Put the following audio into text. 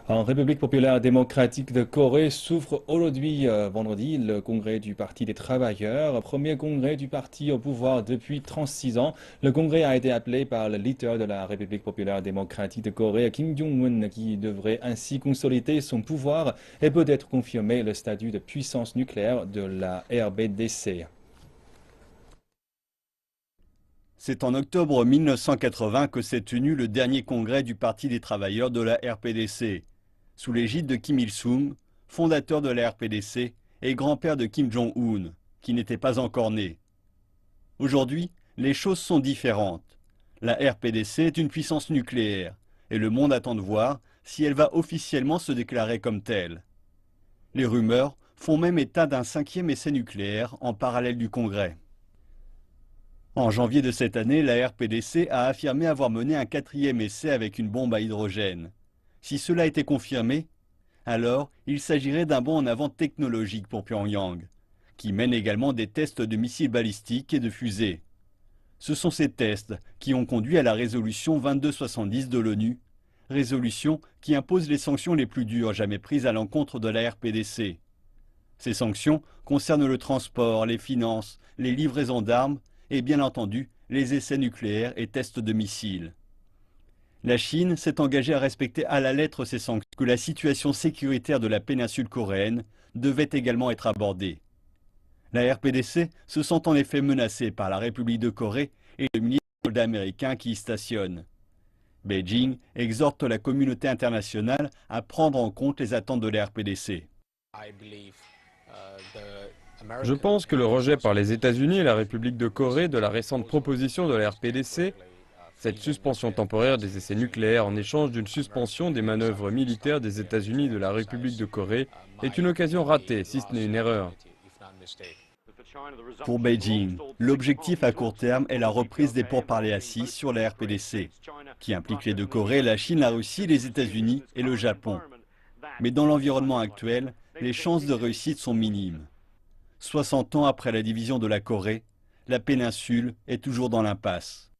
En République populaire démocratique de Corée s'ouvre aujourd'hui, vendredi, le congrès du Parti des travailleurs, premier congrès du parti au pouvoir depuis 36 ans. Le congrès a été appelé par le leader de la République populaire démocratique de Corée, Kim Jong-un, qui devrait ainsi consolider son pouvoir et peut-être confirmer le statut de puissance nucléaire de la RBDC. C'est en octobre 1980 que s'est tenu le dernier congrès du Parti des travailleurs de la RPDC, sous l'égide de Kim Il-sung, fondateur de la RPDC et grand-père de Kim Jong-un, qui n'était pas encore né. Aujourd'hui, les choses sont différentes. La RPDC est une puissance nucléaire, et le monde attend de voir si elle va officiellement se déclarer comme telle. Les rumeurs font même état d'un 5e essai nucléaire en parallèle du congrès. En janvier de cette année, la RPDC a affirmé avoir mené un 4e essai avec une bombe à hydrogène. Si cela était confirmé, alors il s'agirait d'un bond en avant technologique pour Pyongyang, qui mène également des tests de missiles balistiques et de fusées. Ce sont ces tests qui ont conduit à la résolution 2270 de l'ONU, résolution qui impose les sanctions les plus dures jamais prises à l'encontre de la RPDC. Ces sanctions concernent le transport, les finances, les livraisons d'armes et bien entendu les essais nucléaires et tests de missiles. La Chine s'est engagée à respecter à la lettre ces sanctions, que la situation sécuritaire de la péninsule coréenne devait également être abordée. La RPDC se sent en effet menacée par la République de Corée et le milliers de soldats américains qui y stationnent. Beijing exhorte la communauté internationale à prendre en compte les attentes de la RPDC. Je pense que le rejet par les États-Unis et la République de Corée de la récente proposition de la RPDC, cette suspension temporaire des essais nucléaires en échange d'une suspension des manœuvres militaires des États-Unis et de la République de Corée, est une occasion ratée, si ce n'est une erreur. Pour Beijing, l'objectif à court terme est la reprise des pourparlers assis sur la RPDC, qui implique les deux Corées, la Chine, la Russie, les États-Unis et le Japon. Mais dans l'environnement actuel, les chances de réussite sont minimes. 60 ans après la division de la Corée, la péninsule est toujours dans l'impasse.